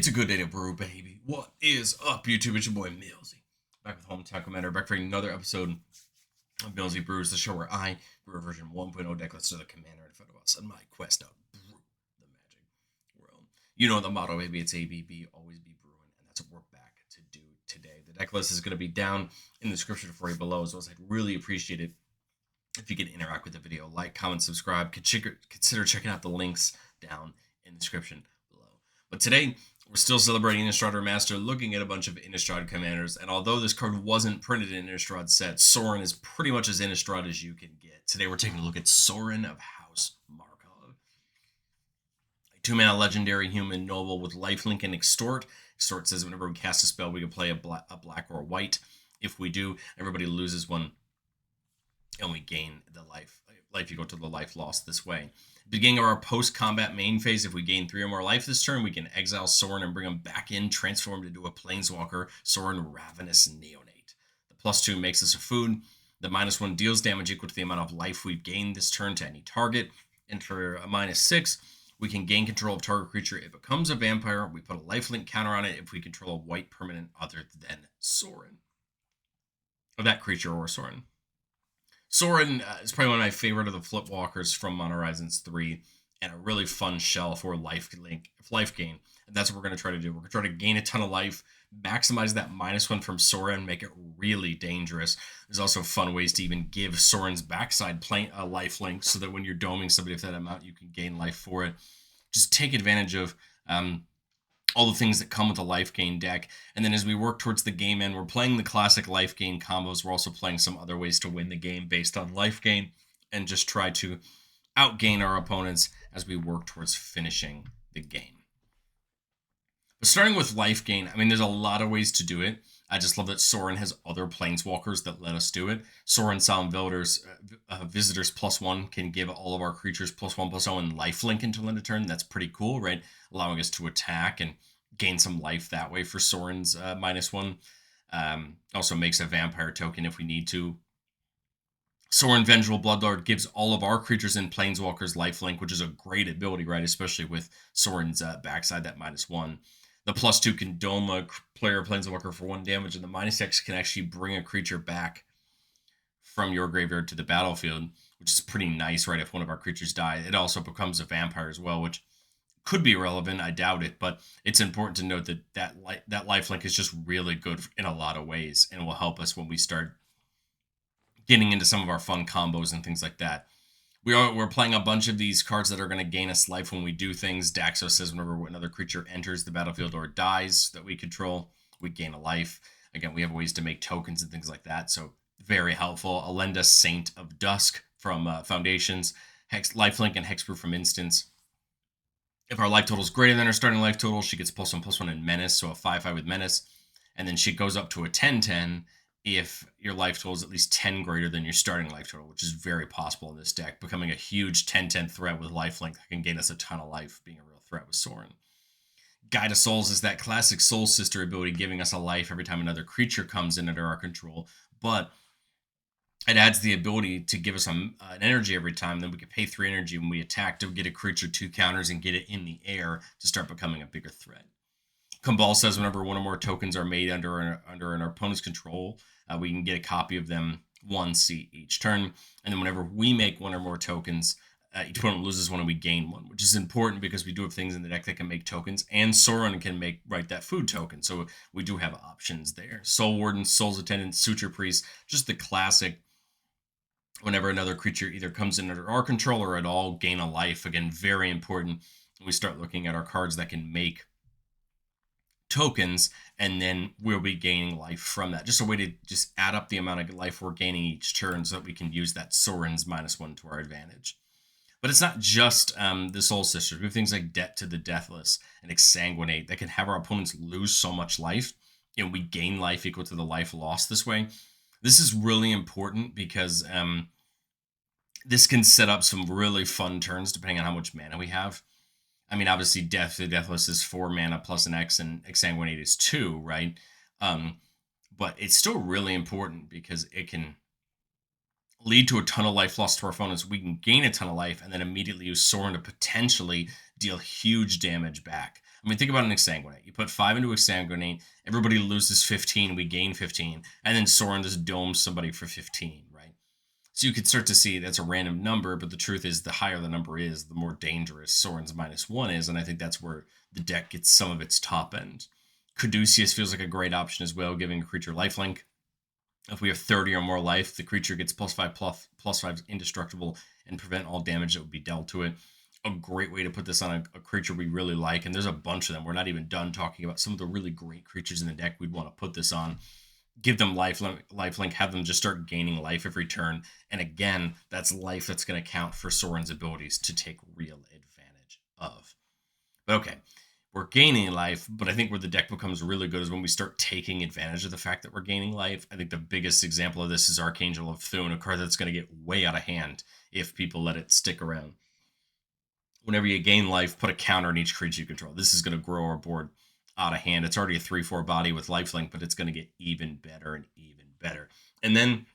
It's a good day to brew, baby. What is up, YouTube? It's your boy Millsy, back with Hometown Commander, back for another episode of Millsy Brews, the show where I brew a version 1.0 deck list to the commander in front of us on my quest to brew the magic world. You know the motto, baby. It's ABB, always be brewing, and that's what we're back to do today. The deck list is going to be down in the description for you below, as well as I'd really appreciate it if you could interact with the video, like, comment, subscribe. Consider checking out the links down in the description below. But today, we're still celebrating Innistrad Remaster, looking at a bunch of Innistrad commanders, and although this card wasn't printed in Innistrad set, Sorin is pretty much as Innistrad as you can get. Today we're taking a look at Sorin of House Markov. A 2-mana legendary human noble with lifelink and extort. Extort says whenever we cast a spell, we can play a black or a white. If we do, everybody loses one, and we gain the life equal to the life lost this way. Beginning of our post-combat main phase, if we gain 3 or more life this turn, we can exile Sorin and bring him back in, transformed into a Planeswalker, Sorin Ravenous Neonate. The +2 makes us a food. The -1 deals damage equal to the amount of life we've gained this turn to any target. And for a -6, we can gain control of target creature. It becomes a vampire. We put a lifelink counter on it if we control a white permanent other than Sorin. Of that creature or Sorin. Sorin is probably one of my favorite of the flip walkers from Mono Horizons 3, and a really fun shell for life gain. And that's what we're going to try to do. We're going to try to gain a ton of life, maximize that -1 from Sorin, make it really dangerous. There's also fun ways to even give Sorin's backside a life link, so that when you're doming somebody for that amount, you can gain life for it. Just take advantage of all the things that come with a life gain deck. And then as we work towards the game end, we're playing the classic life gain combos. We're also playing some other ways to win the game based on life gain, and just try to outgain our opponents as we work towards finishing the game. But starting with life gain, I mean, there's a lot of ways to do it. I just love that Sorin has other planeswalkers that let us do it. Sorin Solemn Visitors +1 can give all of our creatures +1/+0 and lifelink until end of turn. That's pretty cool, right? Allowing us to attack and gain some life that way for Sorin's -1. Also makes a vampire token if we need to. Sorin Vengeful Bloodlord gives all of our creatures and planeswalkers lifelink, which is a great ability, right? Especially with Sorin's backside, that -1. The +2 can dome a player planeswalker for 1 damage, and the -X can actually bring a creature back from your graveyard to the battlefield, which is pretty nice, right? If one of our creatures die, it also becomes a vampire as well, which could be relevant. I doubt it, but it's important to note that that lifelink is just really good in a lot of ways, and will help us when we start getting into some of our fun combos and things like that. We're playing a bunch of these cards that are going to gain us life when we do things. Daxos says whenever another creature enters the battlefield or dies that we control, we gain a life. Again, we have ways to make tokens and things like that, so very helpful. Alenda, Saint of Dusk from Foundations, lifelink and hexproof from Instance. If our life total is greater than our starting life total, she gets +1/+1 in Menace, so a 5/5 with Menace. And then she goes up to a 10/10 if your life total is at least 10 greater than your starting life total, which is very possible in this deck, becoming a huge 10/10 threat with lifelink that can gain us a ton of life, being a real threat with Sorin. Guide of Souls is that classic Soul Sister ability, giving us a life every time another creature comes in under our control, but it adds the ability to give us an energy every time. Then we can pay 3 energy when we attack to get a creature 2 counters and get it in the air to start becoming a bigger threat. Kumbal says whenever 1 or more tokens are made under an opponent's control, we can get a copy of them 1 each turn. And then whenever we make 1 or more tokens, each opponent loses 1 and we gain 1, which is important because we do have things in the deck that can make tokens, and Sorin can make that food token. So we do have options there. Soul Warden, Soul's Attendant, Suture Priest, just the classic. Whenever another creature either comes in under our control or at all, gain a life. Again, very important. We start looking at our cards that can make tokens, and then we'll be gaining life from that. Just a way to just add up the amount of life we're gaining each turn so that we can use that Sorin's -1 to our advantage. But it's not just the Soul Sisters. We have things like Debt to the Deathless and Exsanguinate that can have our opponents lose so much life, and we gain life equal to the life lost this way. This is really important because this can set up some really fun turns depending on how much mana we have. I mean, obviously, Death to the Deathless is 4 mana plus an X, and Exsanguinate is 2, right? But it's still really important because it can lead to a ton of life lost to our opponents. We can gain a ton of life and then immediately use Sorin to potentially deal huge damage back. I mean, think about an Exsanguinate. You put 5 into Exsanguinate, everybody loses 15, we gain 15, and then Sorin just domes somebody for 15, right? So you could start to see that's a random number, but the truth is the higher the number is, the more dangerous Sorin's -1 is, and I think that's where the deck gets some of its top end. Caduceus feels like a great option as well, giving a creature lifelink. If we have 30 or more life, the creature gets +5/+5 indestructible and prevent all damage that would be dealt to it. A great way to put this on a creature we really like, and there's a bunch of them. We're not even done talking about some of the really great creatures in the deck we'd want to put this on. Give them lifelink, have them just start gaining life every turn. And again, that's life that's going to count for Sorin's abilities to take real advantage of. But okay, we're gaining life, but I think where the deck becomes really good is when we start taking advantage of the fact that we're gaining life. I think the biggest example of this is Archangel of Thune, a card that's going to get way out of hand if people let it stick around. Whenever you gain life, put a counter on each creature you control. This is going to grow our board out of hand. It's already a 3/4 body with lifelink, but it's going to get even better and even better. And then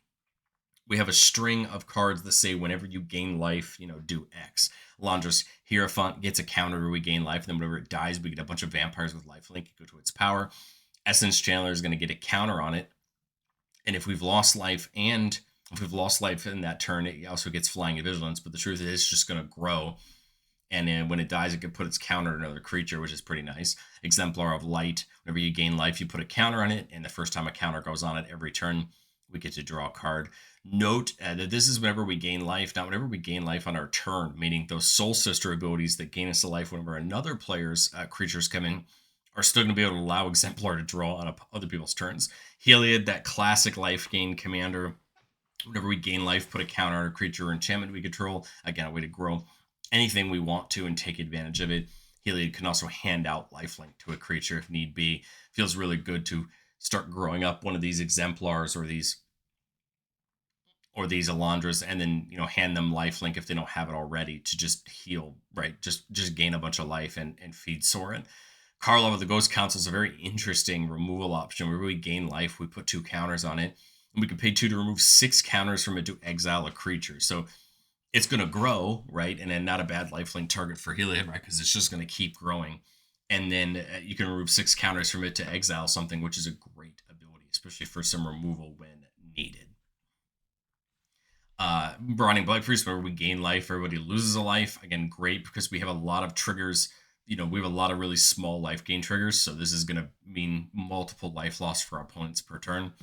we have a string of cards that say whenever you gain life, do X. Landros Hierophant gets a counter where we gain life, and then whenever it dies, we get a bunch of vampires with lifelink. You go to its power. Essence Channeler is going to get a counter on it. And if we've lost life in that turn, it also gets Flying and Vigilance. But the truth is, it's just going to grow. And then when it dies, it can put its counter on another creature, which is pretty nice. Exemplar of Light. Whenever you gain life, you put a counter on it. And the first time a counter goes on it every turn, we get to draw a card. Note that this is whenever we gain life, not whenever we gain life on our turn, meaning those Soul Sister abilities that gain us a life whenever another player's creatures come in are still going to be able to allow Exemplar to draw on other people's turns. Heliod, that classic life gain commander. Whenever we gain life, put a counter on a creature or enchantment we control. Again, a way to grow anything we want to and take advantage of it. Heliod can also hand out lifelink to a creature if need be. Feels really good to start growing up one of these exemplars or these Alondras, and then hand them lifelink if they don't have it already to just heal, right? Just gain a bunch of life and feed Sorin. Karlov of the Ghost Council is a very interesting removal option where we gain life, we put 2 counters on it, and we can pay 2 to remove 6 counters from it to exile a creature. So it's going to grow, right? And then not a bad lifelink target for Heliod, right? Because it's just going to keep growing. And then you can remove 6 counters from it to exile something, which is a great ability, especially for some removal when needed. Browning Black Priest, where we gain life, everybody loses a life. Again, great because we have a lot of triggers. We have a lot of really small life gain triggers. So this is going to mean multiple life loss for our opponents per turn.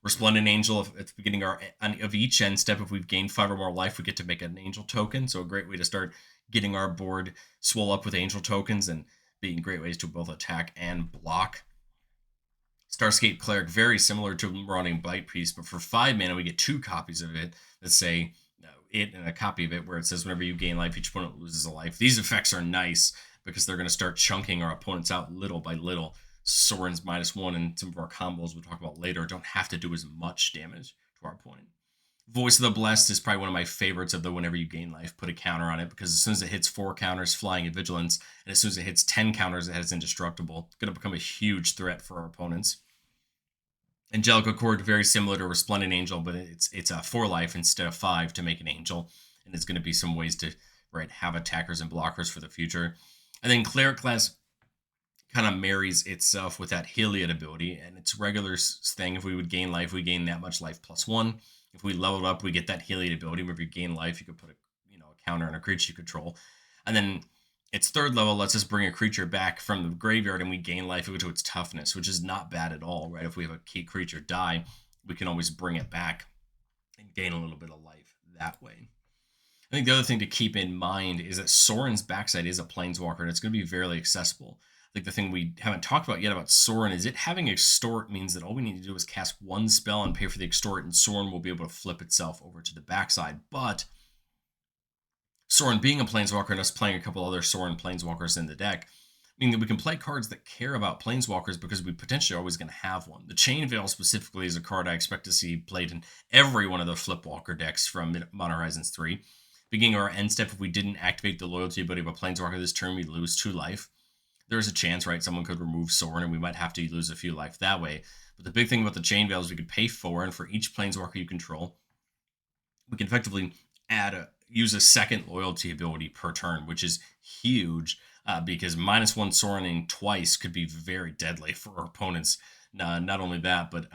Resplendent Angel, at the beginning of each end step, if we've gained 5 or more life, we get to make an angel token. So a great way to start getting our board swell up with angel tokens and being great ways to both attack and block. Starscape Cleric, very similar to Marauding Blight Priest, but for 5 mana, we get 2 copies of it that say it and a copy of it where it says whenever you gain life, each opponent loses a life. These effects are nice because they're going to start chunking our opponents out little by little. Sorin's -1 and some of our combos we'll talk about later don't have to do as much damage to our opponent. Voice of the Blessed is probably one of my favorites of the whenever you gain life, put a counter on it, because as soon as it hits 4 counters, Flying and Vigilance, and as soon as it hits 10 counters, it has Indestructible. It's going to become a huge threat for our opponents. Angelic Accord, very similar to Resplendent Angel, but it's a 4 life instead of 5 to make an angel, and it's going to be some ways to have attackers and blockers for the future. And then Cleric class kind of marries itself with that Heliod ability, and its regular thing. If we would gain life, we gain that much life +1. If we leveled up, we get that Heliod ability. Whenever you gain life, you could put a counter on a creature you control, and then its 3rd level lets us bring a creature back from the graveyard, and we gain life to its toughness, which is not bad at all, right? If we have a key creature die, we can always bring it back and gain a little bit of life that way. I think the other thing to keep in mind is that Sorin's backside is a Planeswalker, and it's going to be fairly accessible. I think the thing we haven't talked about yet about Sorin is it having Extort means that all we need to do is cast 1 spell and pay for the Extort, and Sorin will be able to flip itself over to the backside. But Sorin being a Planeswalker and us playing a couple other Sorin Planeswalkers in the deck, meaning that we can play cards that care about Planeswalkers because we potentially are always going to have one. The Chain Veil specifically is a card I expect to see played in every one of the Flipwalker decks from Modern Horizons 3. Beginning our end step, if we didn't activate the loyalty ability of a Planeswalker this turn, we'd lose 2 life. There's a chance, right? Someone could remove Sorin and we might have to lose a few life that way. But the big thing about the Chain Veil is we could pay 4, and for each Planeswalker you control, we can effectively add use a second loyalty ability per turn, which is huge because -1 Sorining twice could be very deadly for our opponents. Not only that, but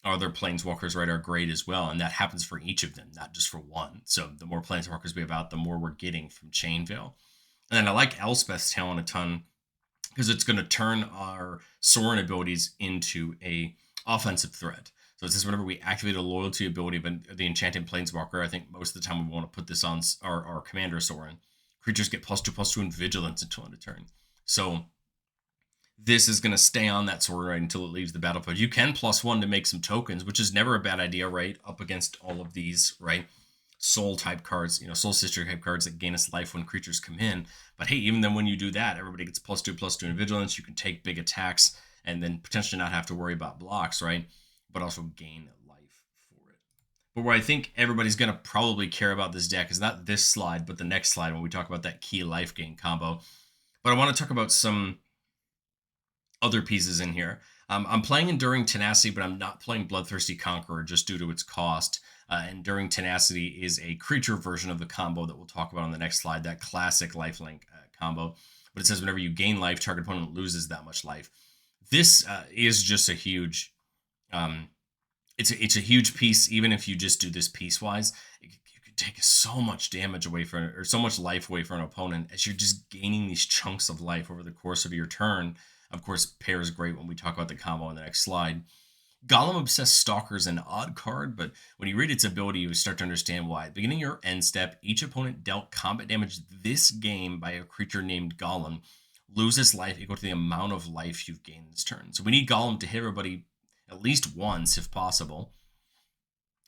other planeswalkers, right, are great as well, and that happens for each of them, not just for one. So the more planeswalkers we have out, the more we're getting from Chainveil. And then I like Elspeth's Talent a ton because it's going to turn our Sorin abilities into a offensive threat. So it says whenever we activate a loyalty ability of the Enchanted Planeswalker, I think most of the time we want to put this on our Commander Sorin. Creatures get +2/+2 in Vigilance until end of turn. So this is going to stay on that Sorin right until it leaves the battlefield. You can +1 to make some tokens, which is never a bad idea, right? Up against all of these, right? Soul type cards, Soul Sister type cards that gain us life when creatures come in. But hey, even then when you do that, everybody gets +2/+2 in Vigilance. You can take big attacks and then potentially not have to worry about blocks, right? But also gain life for it. But where I think everybody's going to probably care about this deck is not this slide, but the next slide when we talk about that key life gain combo. But I want to talk about some other pieces in here. I'm playing Enduring Tenacity, but I'm not playing Bloodthirsty Conqueror just due to its cost. Enduring Tenacity is a creature version of the combo that we'll talk about on the next slide, that classic lifelink combo. But it says whenever you gain life, target opponent loses that much life. This is just a huge, it's a huge piece. Even if you just do this piecewise, you could take so much damage away from, or so much life away from an opponent as you're just gaining these chunks of life over the course of your turn. Of course, pairs great when we talk about the combo on the next slide. Golem Obsessed Stalker is an odd card, but when you read its ability, you start to understand why. At the beginning of your end step, each opponent dealt combat damage this game by a creature named Golem loses life equal to the amount of life you've gained this turn. So we need Golem to hit everybody at least once, if possible.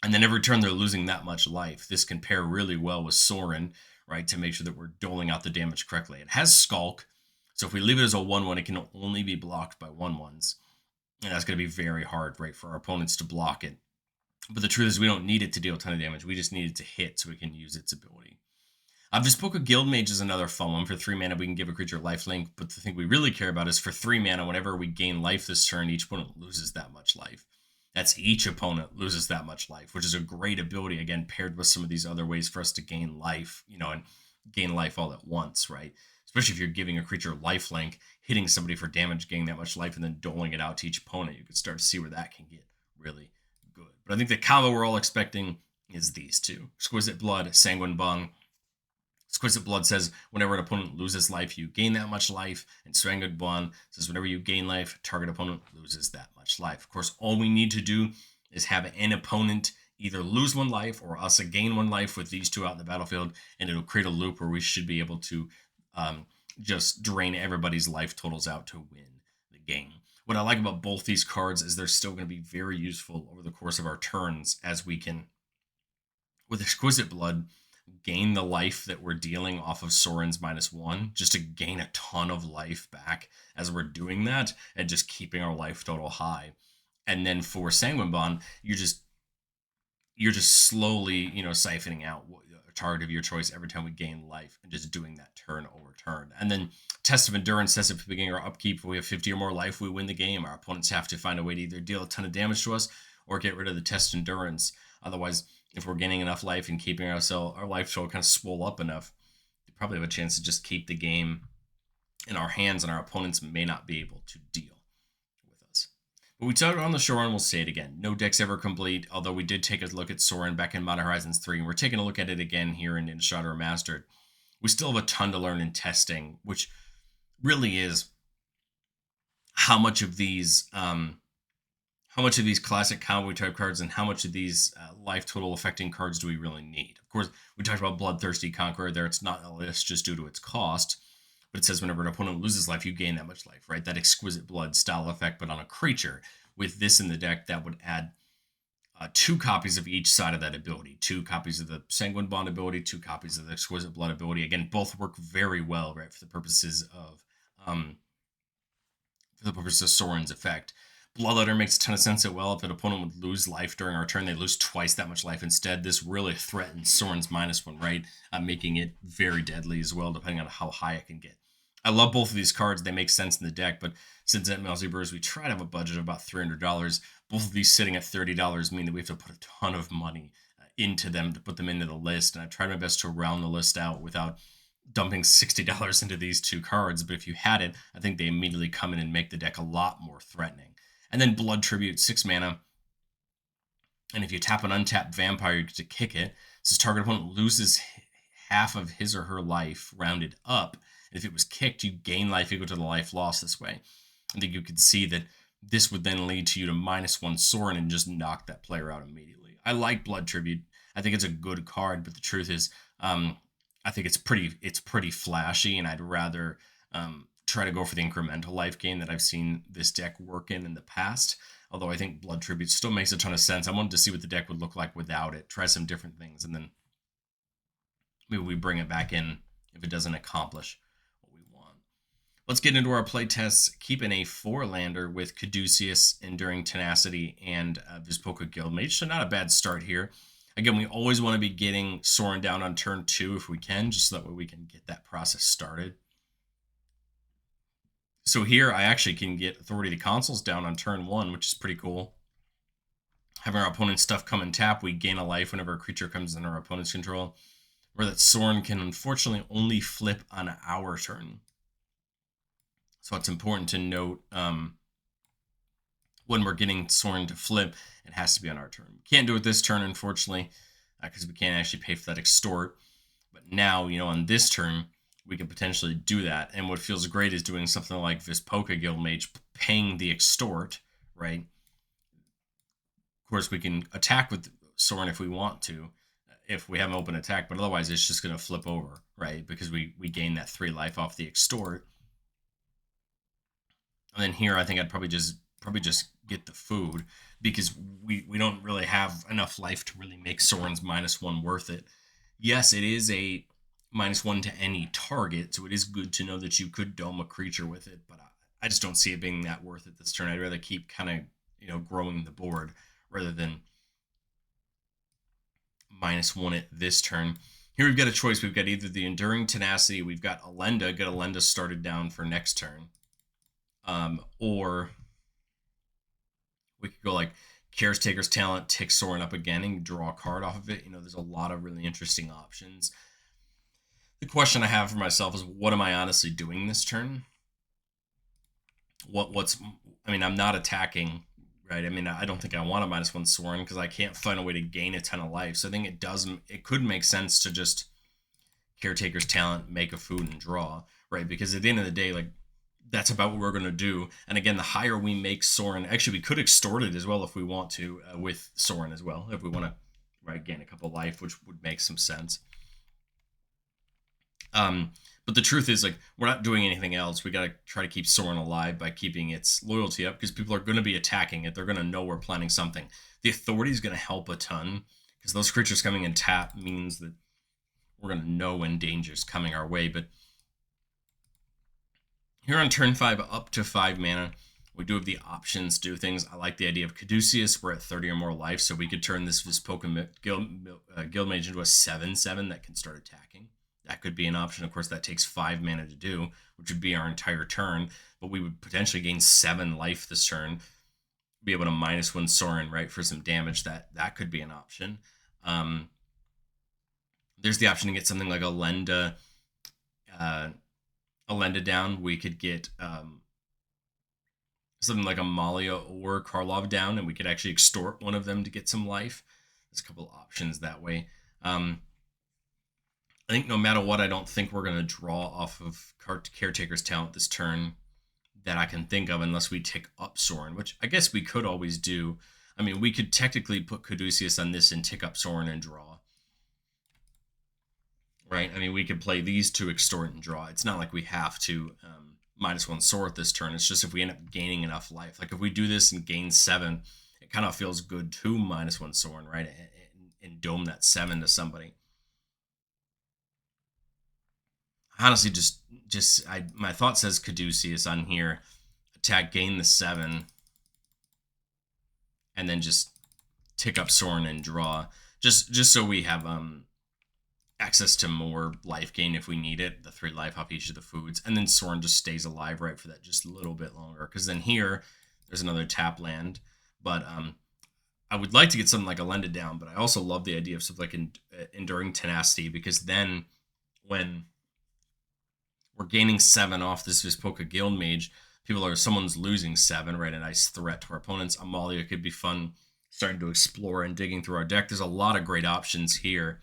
And then every turn they're losing that much life. This can pair really well with Sorin, right, to make sure that we're doling out the damage correctly. It has Skulk, so if we leave it as a 1/1, it can only be blocked by 1/1s. And that's going to be very hard, right, for our opponents to block it. But the truth is we don't need it to deal a ton of damage. We just need it to hit so we can use its ability. Bespoke Guildmage is another fun one. For 3 mana, we can give a creature lifelink. But the thing we really care about is for 3 mana, whenever we gain life this turn, each opponent loses that much life. That's each opponent loses that much life, which is a great ability, again, paired with some of these other ways for us to gain life, and gain life all at once, right? Especially if you're giving a creature lifelink, hitting somebody for damage, gaining that much life, and then doling it out to each opponent, you could start to see where that can get really good. But I think the combo we're all expecting is these two. Exquisite Blood, Sanguine Bung. Exquisite Blood says whenever an opponent loses life, you gain that much life. And Sanguine Bung says whenever you gain life, target opponent loses that much life. Of course, all we need to do is have an opponent either lose 1 life or us gain 1 life with these two out in the battlefield, and it'll create a loop where we should be able to just drain everybody's life totals out to win the game. What I like about both these cards is they're still going to be very useful over the course of our turns, as we can, with Exquisite Blood, gain the life that we're dealing off of Sorin's -1, just to gain a ton of life back as we're doing that, and just keeping our life total high. And then for Sanguine Bond, you're just slowly, siphoning out a target of your choice every time we gain life, and just doing that turn over turn. And then Test of Endurance says if we begin our upkeep, we have 50 or more life, we win the game. Our opponents have to find a way to either deal a ton of damage to us or get rid of the Test Endurance. Otherwise, if we're gaining enough life and keeping our life total kind of swole up enough, we probably have a chance to just keep the game in our hands, and our opponents may not be able to deal with us. But we talked on the show, and we'll say it again. No deck's ever complete, although we did take a look at Sorin back in Modern Horizons 3, and we're taking a look at it again here in Innistrad Remastered. We still have a ton to learn in testing, which really is how much of these classic combo type cards and how much of these life total affecting cards do we really need. Of course, we talked about Bloodthirsty Conqueror there. It's not a list just due to its cost, but it says whenever an opponent loses life, you gain that much life, right? That Exquisite Blood style effect, but on a creature. With this in the deck, that would add 2 copies of each side of that ability. 2 copies of the Sanguine Bond ability, 2 copies of the Exquisite Blood ability. Again, both work very well, right, for the purposes of Sorin's effect. Bloodletter makes a ton of sense that, well, if an opponent would lose life during our turn, they lose twice that much life instead. This really threatens Sorin's -1, right? Making it very deadly as well, depending on how high it can get. I love both of these cards. They make sense in the deck, but since at Mousy Brewers, we try to have a budget of about $300. Both of these sitting at $30 mean that we have to put a ton of money into them to put them into the list, and I tried my best to round the list out without dumping $60 into these two cards. But if you had it, I think they immediately come in and make the deck a lot more threatening. And then Blood Tribute, 6 mana. And if you tap an untapped vampire, you get to kick it. So target opponent loses half of his or her life rounded up. And if it was kicked, you gain life equal to the life lost this way. I think you could see that this would then lead to you to -1 Sorin and just knock that player out immediately. I like Blood Tribute. I think it's a good card, but the truth is, I think it's pretty flashy, and I'd rather try to go for the incremental life gain that I've seen this deck work in the past. Although I think Blood Tribute still makes a ton of sense. I wanted to see what the deck would look like without it, try some different things, and then maybe we bring it back in if it doesn't accomplish what we want. Let's get into our playtests. Keeping a 4-lander with Caduceus, Enduring Tenacity, and Vispoka Guildmage. So not a bad start here. Again, we always want to be getting Sorin down on turn 2 if we can, just so that way we can get that process started. So here I actually can get Authority to Consoles down on turn 1, which is pretty cool. Having our opponent's stuff come and tap, we gain a life whenever a creature comes under our opponent's control. Where that Sorin can unfortunately only flip on our turn. So it's important to note when we're getting Sorin to flip, it has to be on our turn. We can't do it this turn, unfortunately, because we can't actually pay for that extort. But now, on this turn, we can potentially do that. And what feels great is doing something like Vispoka Guildmage, paying the extort, right? Of course, we can attack with Sorin if we want to, if we have an open attack, but otherwise it's just going to flip over, right? Because we gain that 3 life off the extort. And then here, I think I'd probably just get the food, because we don't really have enough life to really make Sorin's -1 worth it. Yes, it is a -1 to any target, so it is good to know that you could dome a creature with it, but I just don't see it being that worth it this turn. I'd rather keep kind of, growing the board rather than -1 it this turn. Here we've got a choice. We've got either the Enduring Tenacity, we've got Elenda, get Elenda started down for next turn. Or we could go like Caretaker's Talent, tick Sorin up again and draw a card off of it. There's a lot of really interesting options. The question I have for myself is, what am I honestly doing this turn? I'm not attacking, right? I don't think I want a -1 Sorin because I can't find a way to gain a ton of life. So I think it could make sense to just Caretaker's Talent, make a food, and draw, right? Because at the end of the day, that's about what we're going to do. And again, the higher we make Sorin, actually, we could extort it as well if we want to, with Sorin as well, if we want to, right, gain a couple life, which would make some sense. But the truth is, we're not doing anything else. We got to try to keep Sorin alive by keeping its loyalty up, because people are going to be attacking it. They're going to know we're planning something. The Authority is going to help a ton, because those creatures coming in tap means that we're going to know when danger's coming our way. But here on turn 5, up to 5 mana, we do have the options to do things. I like the idea of Caduceus. We're at 30 or more life, so we could turn this Vispoka Guildmage into a 7/7 that can start attacking. That could be an option. Of course, that takes 5 mana to do, which would be our entire turn, but we would potentially gain 7 life this turn, be able to -1 Sorin, right, for some damage. That could be an option. There's the option to get something like Elenda down. We could get something like Amalia or Karlov down, and we could actually extort one of them to get some life. There's a couple options that way. I think no matter what, I don't think we're going to draw off of Caretaker's Talent this turn that I can think of, unless we tick up Sorin, which I guess we could always do. We could technically put Caduceus on this and tick up Sorin and draw. Right? We could play these two, extort and draw. It's not like we have to -1 Sorin this turn. It's just if we end up gaining enough life. If we do this and gain 7, it kind of feels good to -1 Sorin, right? And dome that 7 to somebody. Honestly, my thought says Caduceus on here. Attack, gain the 7, and then just tick up Sorin and draw. Just so we have access to more life gain if we need it. The 3 life off each of the foods, and then Sorin just stays alive, right, for that just a little bit longer. Because then here, there's another tap land, but I I would like to get something like Elenda down, but I also love the idea of something like Enduring Tenacity, because then when we're gaining 7 off this Vispoka Guild Mage, someone's losing 7, right? A nice threat to our opponents. Amalia could be fun, starting to explore and digging through our deck. There's a lot of great options here.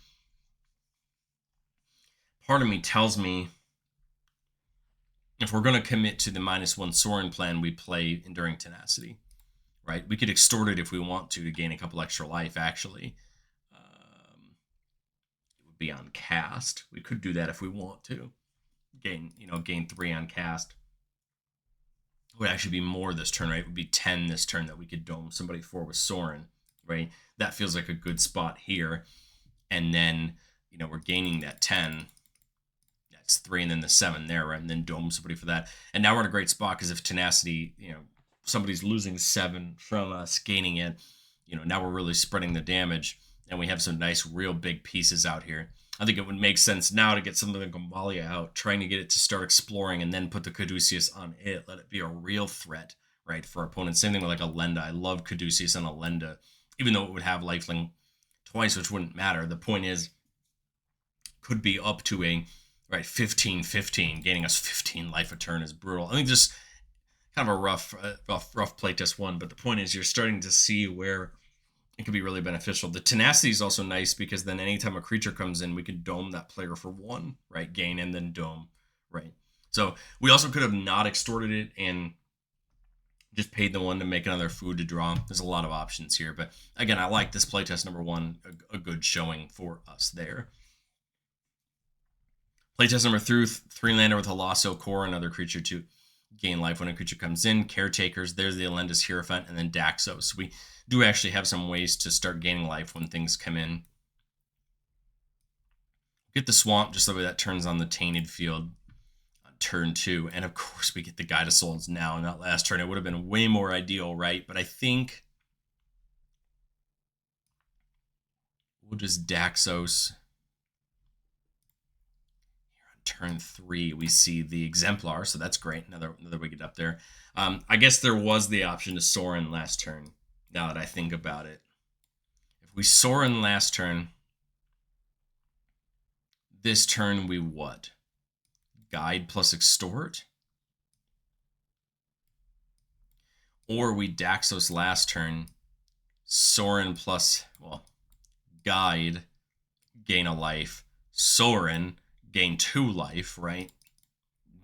Part of me tells me if we're going to commit to the -1 Sorin plan, we play Enduring Tenacity, right? We could extort it if we want to gain a couple extra life, actually. It would be on cast. We could do that if we want to. Gain 3 on cast. It would actually be more this turn, right? It would be 10 this turn that we could dome somebody for with Sorin, right? That feels like a good spot here. And then, we're gaining that 10. That's 3, and then the 7 there, right? And then dome somebody for that. And now we're in a great spot, because if Tenacity, somebody's losing 7 from us gaining it, now we're really spreading the damage, and we have some nice, real big pieces out here. I think it would make sense now to get something like Amalia out, trying to get it to start exploring, and then put the Caduceus on it. Let it be a real threat, right, for opponents. Same thing with like Elenda. I love Caduceus on Elenda, even though it would have lifelink twice, which wouldn't matter. The point is, could be up to a 15-15, gaining us 15 life a turn is brutal. I think just kind of a rough playtest one, but the point is you're starting to see where it could be really beneficial. The Tenacity is also nice, because then anytime a creature comes in, we can dome that player for 1, right? Gain and then dome, right? So we also could have not extorted it and just paid the 1 to make another food to draw. There's a lot of options here, but again, I like this playtest number 1, a good showing for us there. Playtest number 3 lander with Halasso Core, another creature to gain life when a creature comes in. Caretakers, there's the Elenda's Hierophant, and then Daxos. So we do actually have some ways to start gaining life when things come in. Get the Swamp, just the way that turns on the Tainted Field on turn 2. And of course, we get the Guide of Souls now. And that last turn, it would have been way more ideal, right? But I think we'll just Daxos. Turn 3, we see the Exemplar, so that's great. Another way to get up there. I guess there was the option to Sorin last turn, now that I think about it. If we Sorin last turn, this turn we what? Guide plus Extort? Or we Daxos last turn, Sorin plus, Guide, gain a life, Sorin, gain 2 life, right?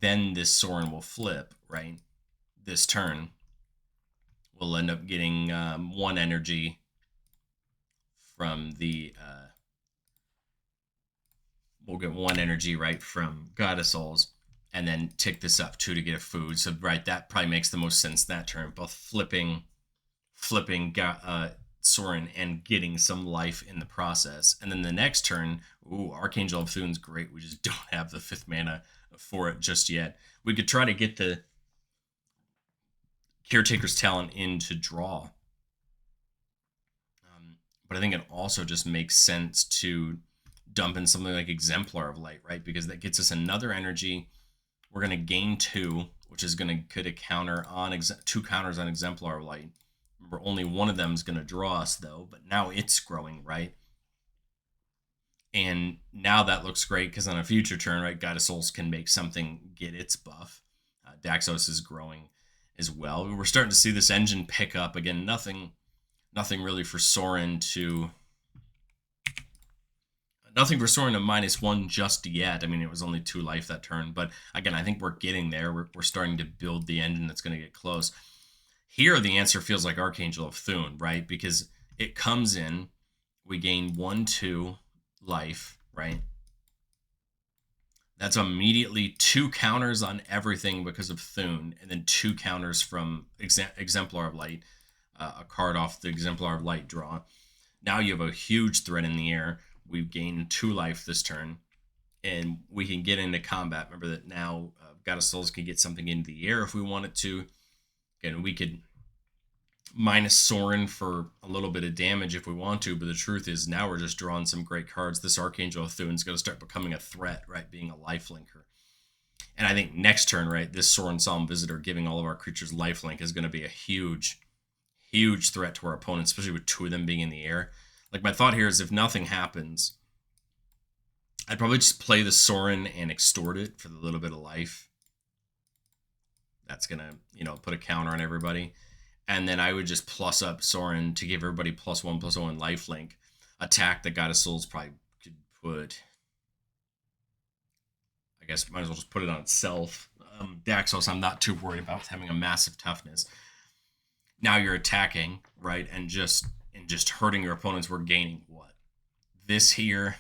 Then this Sorin will flip, right? This turn, we'll end up getting 1 energy from the... we'll get 1 energy, right, from God of Souls, and then tick this up 2 to get a food. So, right, that probably makes the most sense that turn. Both flipping Sorin and getting some life in the process. And then the next turn, Archangel of Thune's great. We just don't have the 5th mana for it just yet. We could try to get the Caretaker's Talent in to draw. But I think it also just makes sense to dump in something like Exemplar of Light, right? Because that gets us another energy. We're going to gain 2, which is going to put a counter on 2 counters on Exemplar of Light. Remember, only one of them is going to draw us, though, but now it's growing, right? And now that looks great, because on a future turn, right, Guide of Souls can make something get its buff. Daxos is growing as well. We're starting to see this engine pick up. Again, nothing really for Sorin to... Nothing for Sorin to -1 just yet. I mean, it was only 2 life that turn. But again, I think we're getting there. We're starting to build the engine that's going to get close. Here, the answer feels like Archangel of Thune, right? Because it comes in, we gain 1/2 life, right? That's immediately 2 counters on everything because of Thune, and then 2 counters from Exemplar of Light, a card off the Exemplar of Light draw. Now you have a huge threat in the air. We've gained 2 life this turn, and we can get into combat. Remember that now God of Souls can get something into the air if we wanted to. Again, we could minus Sorin for a little bit of damage if we want to, but the truth is now we're just drawing some great cards. This Archangel of Thune's going to start becoming a threat, right, being a lifelinker. And I think next turn, right, this Sorin Solemn Visitor giving all of our creatures lifelink is going to be a huge, huge threat to our opponents, especially with 2 of them being in the air. Like, my thought here is if nothing happens, I'd probably just play the Sorin and extort it for the little bit of life. That's going to, put a counter on everybody. And then I would just plus up Sorin to give everybody +1/+1 lifelink. Attack the Goddess Souls probably could put... I guess might as well just put it on itself. Daxos, I'm not too worried about having a massive toughness. Now you're attacking, right? And just hurting your opponents, we're gaining what? This here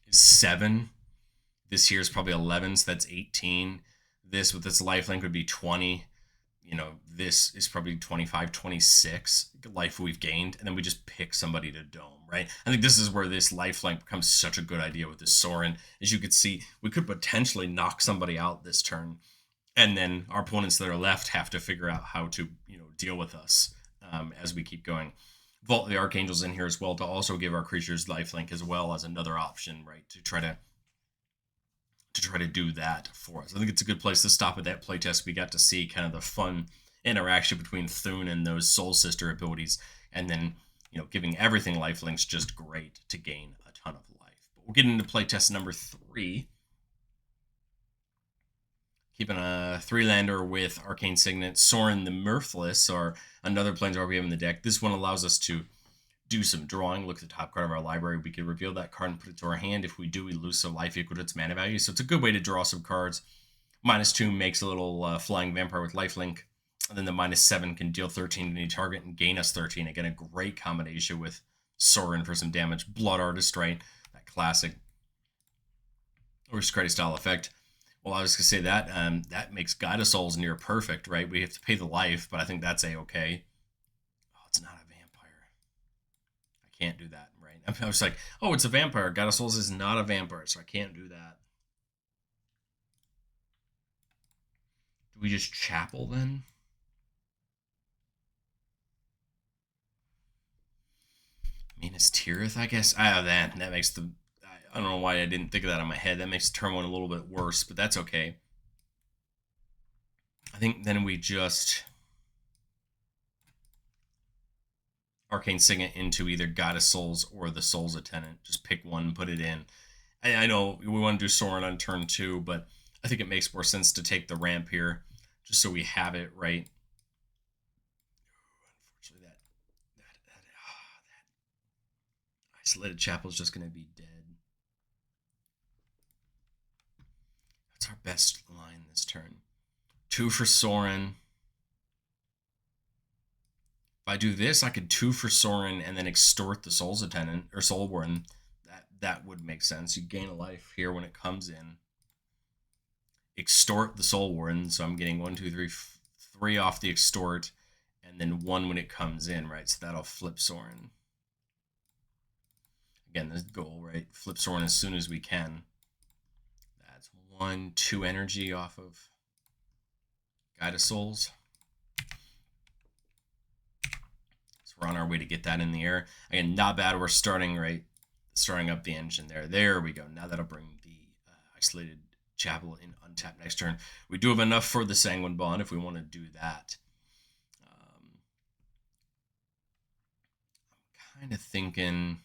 is 7. This here is probably 11, so that's 18. This with this lifelink would be 20. This is probably 25, 26 life we've gained, and then we just pick somebody to dome, right? I think this is where this lifelink becomes such a good idea with this Sorin. As you could see, we could potentially knock somebody out this turn, and then our opponents that are left have to figure out how to, deal with us as we keep going. Vault the Archangels in here as well to also give our creatures lifelink as well as another option, right? To try to do that for us. I think it's a good place to stop at that playtest. We got to see kind of the fun interaction between Thune and those Soul Sister abilities, and then giving everything lifelinks just great to gain a ton of life. But we'll get into playtest number 3. Keeping a 3-lander with Arcane Signet, Sorin the Mirthless, or another Planeswalker we have in the deck. This one allows us to do some drawing. Look at the top card of our library. We can reveal that card and put it to our hand. If we do, we lose some life equal to its mana value. So it's a good way to draw some cards. -2 makes a little flying vampire with lifelink. And then the -7 can deal 13 to any target and gain us 13. Again, a great combination with Sorin for some damage. Blood Artist, right? That classic aristocratic style effect. Well, I was going to say that that makes Goddess Souls near perfect, right? We have to pay the life, but I think that's a-okay. Oh, it's not a vampire. I can't do that, right? I was like, oh, it's a vampire. Goddess Souls is not a vampire, so I can't do that. Do we just Chapel then? Minas Tirith, I guess. That makes the... I don't know why I didn't think of that in my head. That makes turn 1 a little bit worse, but that's okay. I think then we just Arcane Signet into either Goddess Souls or the Souls Attendant. Just pick one, put it in. I know we want to do Sorin on turn 2, but I think it makes more sense to take the ramp here, just so we have it, right? Unfortunately, that Isolated Chapel is just going to be dead. That's our best line this turn. 2 for Sorin. If I do this, I could 2 for Sorin and then extort the Souls Attendant or Soul Warden. That would make sense. You gain a life here when it comes in. Extort the Soul Warden, so I'm getting 1, 2, 3, 3 off the extort, and then 1 when it comes in, right? So that'll flip Sorin. Again, the goal, right? Flip Sorin as soon as we can. That's 1, 2 energy off of Goddess Souls. So we're on our way to get that in the air. Again, not bad. We're starting up the engine there. There we go. Now that'll bring the Isolated Chapel in untapped next turn. We do have enough for the Sanguine Bond if we want to do that. I'm kind of thinking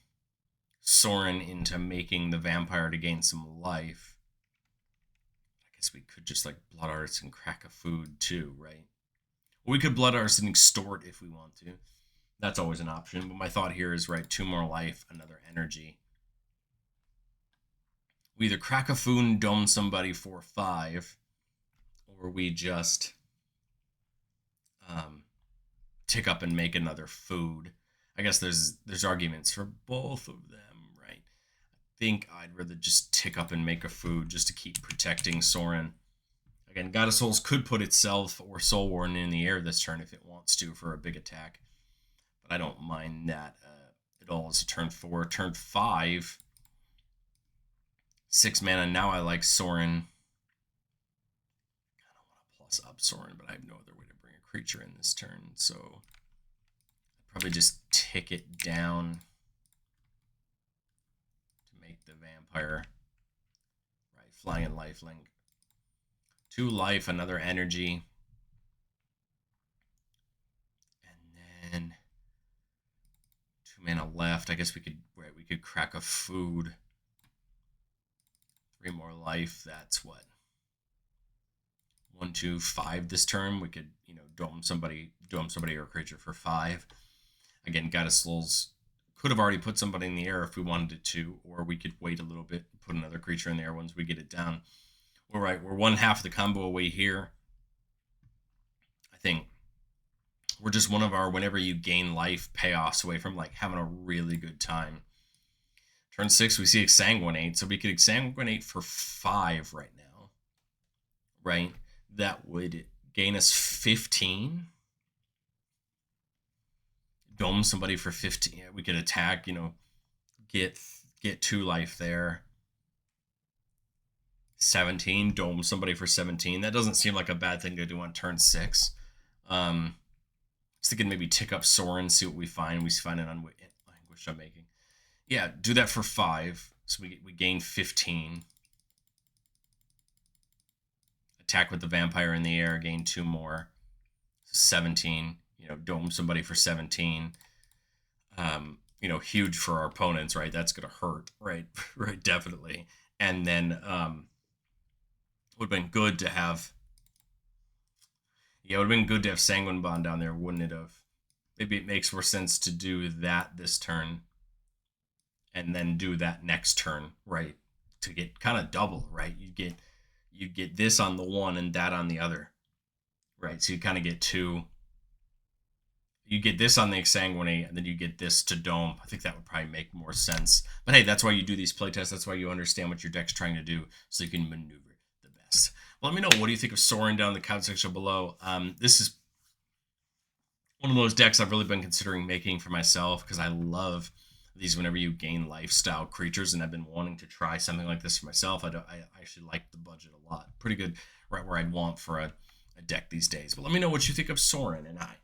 Sorin into making the vampire to gain some life. I guess we could just like Blood Arts and crack a food too, right? We could Blood Arts and extort if we want to. That's always an option. But my thought here is, right, 2 more life, another energy. We either crack a food and dome somebody for 5, or we just tick up and make another food. I guess there's arguments for both of them, right? I think I'd rather just tick up and make a food just to keep protecting Sorin. Again, Goddess Souls could put itself or Soul Warden in the air this turn if it wants to for a big attack. But I don't mind that at all. It's a turn 4. Turn 5... 6 mana. Now I like Sorin. I don't want to plus up Sorin, but I have no other way to bring a creature in this turn. So I'd probably just tick it down to make the vampire. Right, flying and lifelink. 2 life, another energy. mana left. I guess we could crack a food. 3 more life. That's what? 1, 2, 5 this turn. We could, dome somebody or a creature for 5. Again, Goddess Souls could have already put somebody in the air if we wanted it to, or we could wait a little bit and put another creature in the air once we get it down. All right, we're 1/2 of the combo away here. I think we're just one of our whenever you gain life payoffs away from like having a really good time. Turn 6, we see Exsanguinate, so we could Exsanguinate for 5 right now, right? That would gain us 15. Dome somebody for 15. Yeah, we could attack, get 2 life there. 17, dome somebody for 17. That doesn't seem like a bad thing to do on turn 6. I was thinking maybe tick up Sorin, see what we find. We find an Anguish Unmaking. Yeah, do that for 5. So we gain 15. Attack with the vampire in the air, gain 2 more. 17. Dome somebody for 17. Huge for our opponents, right? That's gonna hurt, right? Right, definitely. And then would have been good to have. Yeah, it would have been good to have Sanguine Bond down there, wouldn't it have? Maybe it makes more sense to do that this turn and then do that next turn, right? To get kind of double, right? You get this on the one and that on the other, right? So you kind of get 2. You get this on the Exsanguinate, and then you get this to dome. I think that would probably make more sense. But hey, that's why you do these playtests. That's why you understand what your deck's trying to do, so you can maneuver the best. Well, let me know, what do you think of Sorin down in the comment section below. This is one of those decks I've really been considering making for myself, because I love these whenever you gain lifestyle creatures, and I've been wanting to try something like this for myself. I actually like the budget a lot. Pretty good, right where I'd want for a deck these days. But let me know what you think of Sorin, and I